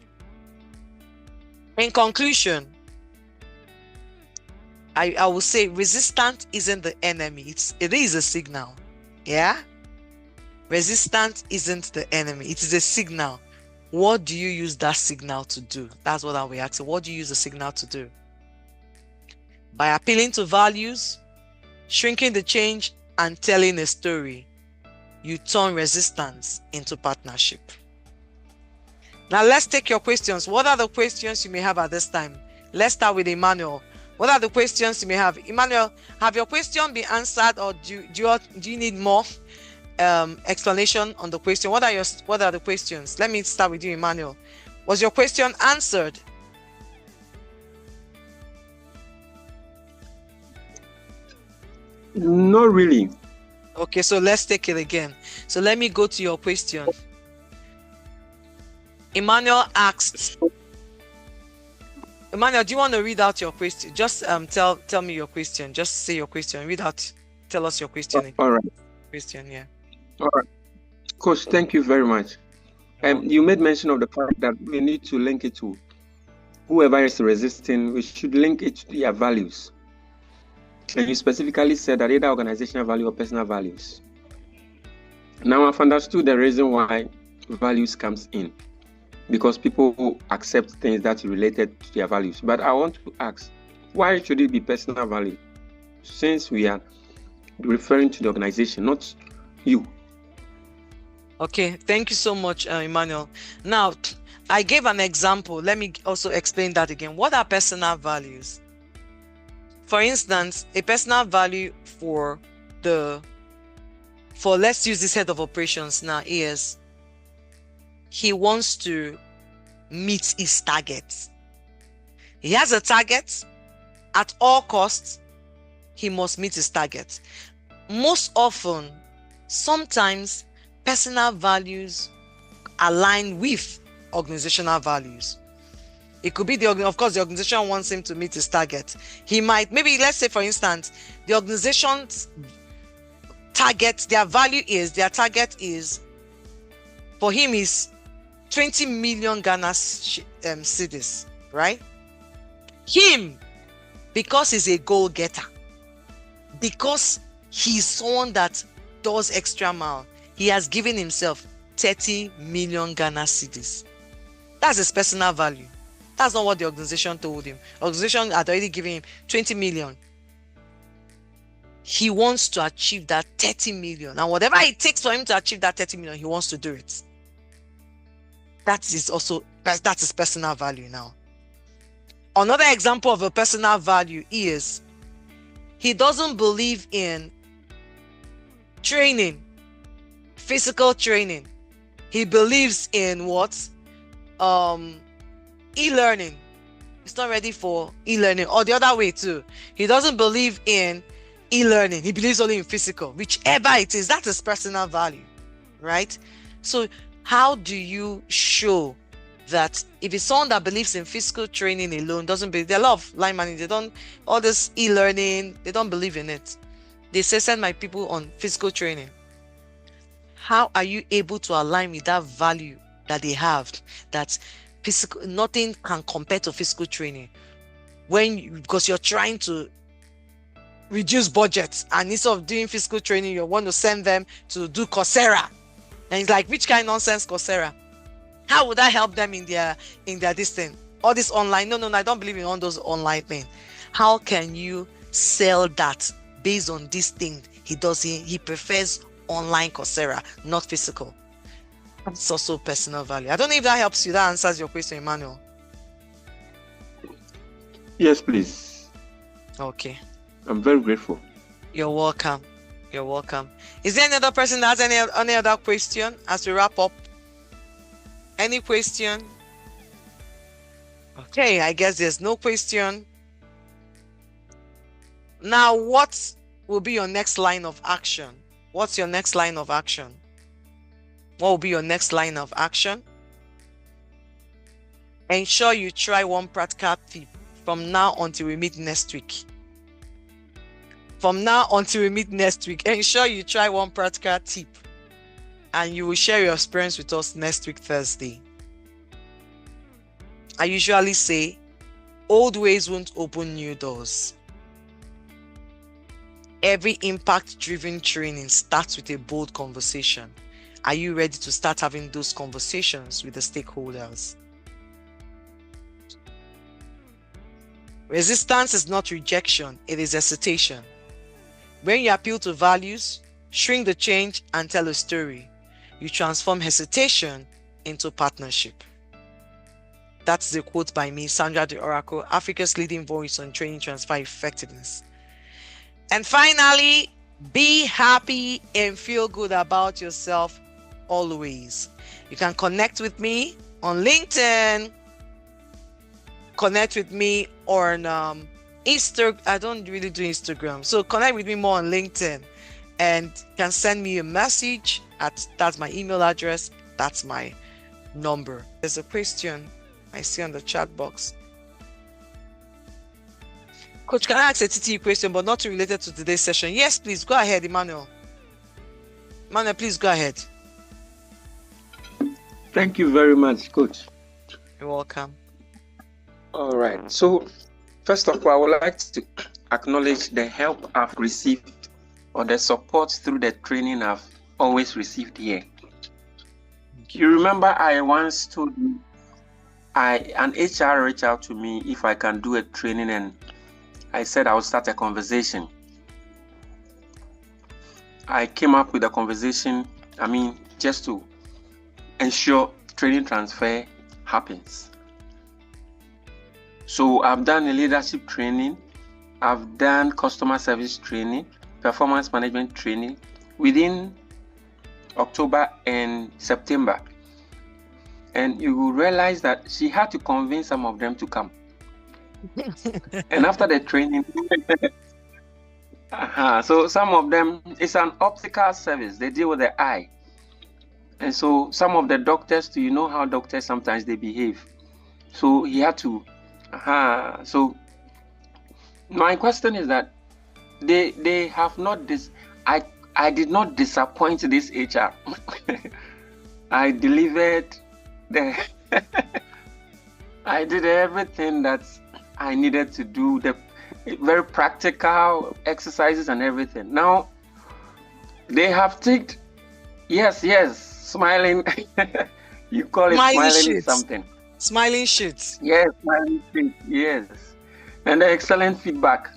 In conclusion, I will say resistance isn't the enemy. It is a signal. Yeah? Resistance isn't the enemy. It is a signal. What do you use that signal to do? That's what I'll be asking. What do you use the signal to do? By appealing to values, shrinking the change, and telling a story, you turn resistance into partnership. Now let's take your questions. What are the questions you may have at this time? Let's start with Emmanuel. What are the questions you may have? Emmanuel, have your question been answered, or do you need more explanation on the question? What are the questions? Let me start with you, Emmanuel. Was your question answered? Not really. Okay, so let's take it again. So let me go to your question. Emmanuel asked, Emmanuel, do you want to read out your question? Just tell me your question. Just say your question. Read out. Tell us your question. All right. Question, yeah. All right. Coach, thank you very much. You made mention of the fact that we need to link it to whoever is resisting. We should link it to their values. And you specifically said that either organizational value or personal values. Now I've understood the reason why values comes in, because people accept things that are related to their values. But I want to ask, why should it be personal value? Since we are referring to the organization, not you. Okay, thank you so much, Emmanuel. Now, I gave an example. Let me also explain that again. What are personal values? For instance, a personal value for let's use this head of operations now is he wants to meet his targets. He has a target. At all costs, he must meet his target. Most often, sometimes personal values align with organizational values. It could be of course, the organization wants him to meet his target. He might, maybe let's say for instance, the organization's target, their target is, for him is 20 million Ghana cedis, right? Him, because he's a goal getter, because he's someone that does extra mile, he has given himself 30 million Ghana cedis. That's his personal value. That's not what the organization told him. The organization had already given him 20 million. He wants to achieve that 30 million. And whatever it takes for him to achieve that 30 million, he wants to do it. That's his personal value now. Another example of a personal value is he doesn't believe in training, physical training. He believes in what? E-learning. He's not ready for e-learning. Or the other way too. He doesn't believe in e-learning. He believes only in physical. Whichever it is, that's his personal value, right? So how do you show that if it's someone that believes in physical training alone, doesn't believe, they love line management, all this e-learning, they don't believe in it. They say, send my people on physical training. How are you able to align with that value that they have, that physical, nothing can compare to physical training, because you're trying to reduce budgets, and instead of doing physical training, you want to send them to do Coursera? And it's like, which kind of nonsense Coursera? How would that help them in their this thing? All this online? No, I don't believe in all those online things. How can you sell that based on this thing he prefers online Coursera, not physical? That's also personal value. I don't know if that helps you. That answers your question, Emmanuel. Yes, please. Okay. I'm very grateful. You're welcome. You're welcome. Is there any other person that has any other question as we wrap up? Any question? Okay, I guess there's no question. Now, what will be your next line of action? What's your next line of action? What will be your next line of action? Ensure you try one practical tip from now until we meet next week. From now until we meet next week, ensure you try one practical tip, and you will share your experience with us next week, Thursday. I usually say, old ways won't open new doors. Every impact-driven training starts with a bold conversation. Are you ready to start having those conversations with the stakeholders? Resistance is not rejection, it is hesitation. When you appeal to values, shrink the change, and tell a story, you transform hesitation into partnership. That's the quote by me, Sandra De Oracle, Africa's leading voice on training transfer effectiveness. And finally, be happy and feel good about yourself always. You can connect with me on LinkedIn, connect with me on Instagram. I don't really do Instagram, so connect with me more on LinkedIn. and can send me a message that's my email address, that's my number. There's a question I see on the chat box. Coach, can I ask a TTE question, but not related to today's session? Yes, please. Go ahead, Emmanuel. Emmanuel, please go ahead. Thank you very much, Coach. You're welcome. All right. So, first of all, I would like to acknowledge the help I've received or the support through the training I've always received here. You remember I once told you an HR reached out to me if I can do a training, and I said I would start a conversation. I came up with a conversation, just to ensure training transfer happens. So I've done a leadership training, I've done customer service training, performance management training within October and September. And you will realize that she had to convince some of them to come. And after the training, so some of them, it's an optical service. They deal with the eye. And so some of the doctors, do you know how doctors sometimes they behave? So he had to, so my question is that they have not I did not disappoint this HR. I delivered I did everything that I needed to do, the very practical exercises and everything. Now they have ticked, yes, smiling. You call it smiling sheets. Something. Smiling sheets. Yes, smiling sheets, yes. And the excellent feedback.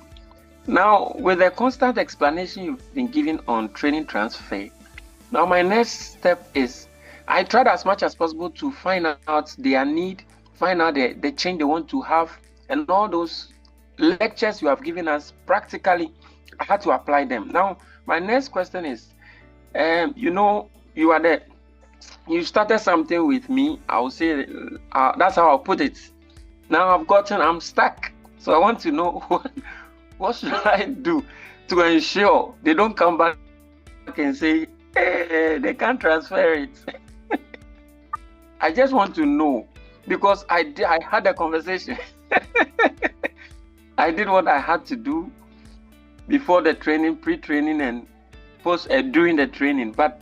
Now, with the constant explanation you've been giving on training transfer, now my next step is I tried as much as possible to find out their need, find out the change they want to have, and all those lectures you have given us, practically, I had to apply them. Now, my next question is, you are there. You started something with me. I will say, that's how I'll put it. Now I'm stuck. So I want to know what should I do to ensure they don't come back and say, hey, they can't transfer it. I just want to know, because I had a conversation. I did what I had to do before the training, pre-training, and during the training. But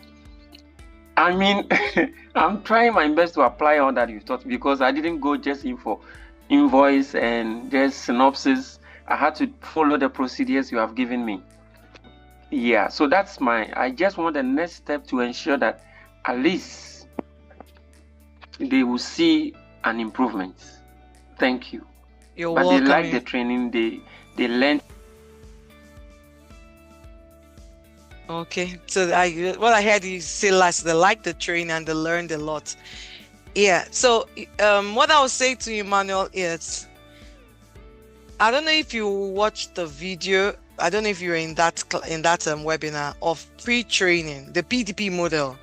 I'm trying my best to apply all that you taught, because I didn't go just in for invoice and just synopsis. I had to follow the procedures you have given me. Yeah, so that's I just want the next step to ensure that at least they will see an improvement. Thank you. You're but welcome. They like the training, they learn. Okay, so what I heard you say last, they like the training and they learned a lot. Yeah, so what I would say to you, Emmanuel, is I don't know if you watched the video. I don't know if you're in that webinar of pre-training, the PDP model.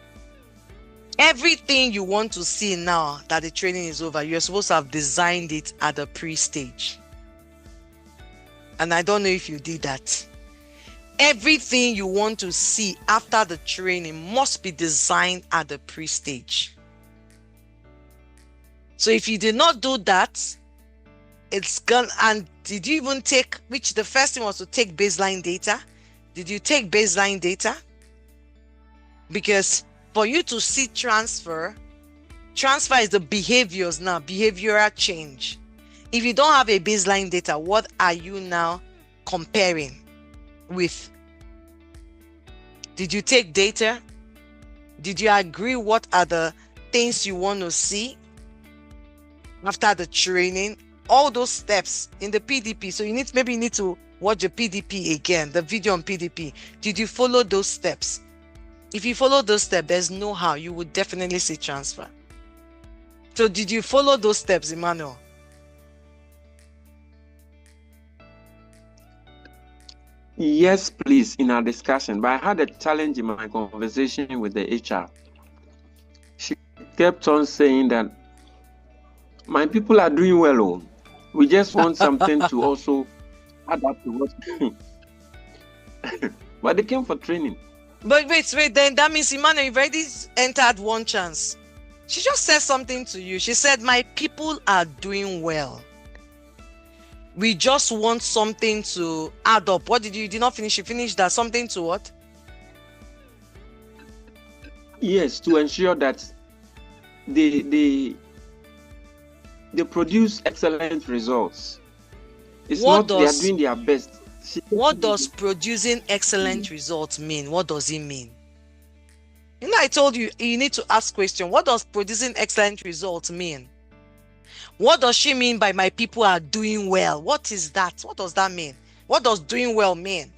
Everything you want to see now that the training is over, you're supposed to have designed it at the pre-stage. And I don't know if you did that. Everything you want to see after the training must be designed at the pre-stage. So if you did not do that, it's gone. And did you even take, which the first thing was to take baseline data? Did you take baseline data? Because for you to see transfer is the behaviors now, behavioral change. If you don't have a baseline data, what are you now comparing with? Did you take data? Did you agree what are the things you want to see after the training? All those steps in the PDP. So maybe you need to watch the PDP again, the video on PDP. Did you follow those steps? If you follow those steps, there's no how. You would definitely see transfer. So did you follow those steps, Emmanuel? Yes, please, in our discussion. But I had a challenge in my conversation with the HR. She kept on saying that my people are doing well. We just want something to also add up to what. But they came for training. But wait, then that means, Emmanuel, you've already entered one chance. She just said something to you. She said, my people are doing well. We just want something to add up. What did you did not finish? You finished that. Something to what? Yes, to ensure that they produce excellent results. It's What not they are does- doing their best. What does producing excellent results mean? What does it mean? You know, I told you, you need to ask question. What does producing excellent results mean? What does she mean by my people are doing well? What is that? What does that mean? What does doing well mean?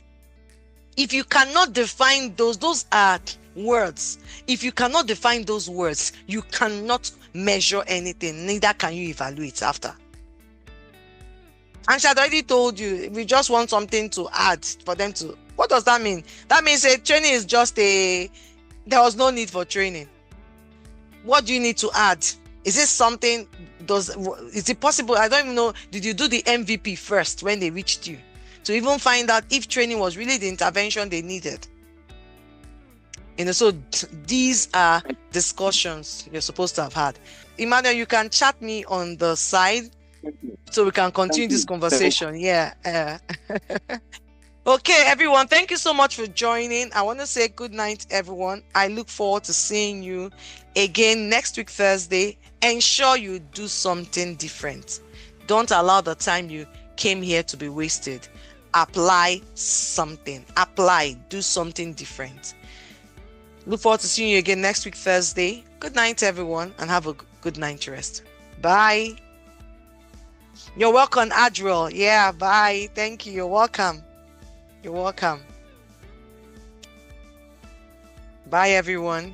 If you cannot define those are words. If you cannot define those words, you cannot measure anything. Neither can you evaluate after. And she had already told you, we just want something to add for them to. What does that mean? That means training is just there was no need for training. What do you need to add? Is it something, is it possible? I don't even know. Did you do the MVP first when they reached you to even find out if training was really the intervention they needed? So these are discussions you're supposed to have had. Emmanuel, you can chat me on the side so we can continue this conversation. Yeah. Okay, everyone, thank you so much for joining. I want to say good night, everyone. I look forward to seeing you again next week, Thursday. Ensure you do something different. Don't allow the time you came here to be wasted. Apply something. Do something different. Look forward to seeing you again next week, Thursday. Good night, everyone, and have a good night rest. Bye. You're welcome, Adriel. Yeah, bye. Thank you. You're welcome. You're welcome. Bye, everyone.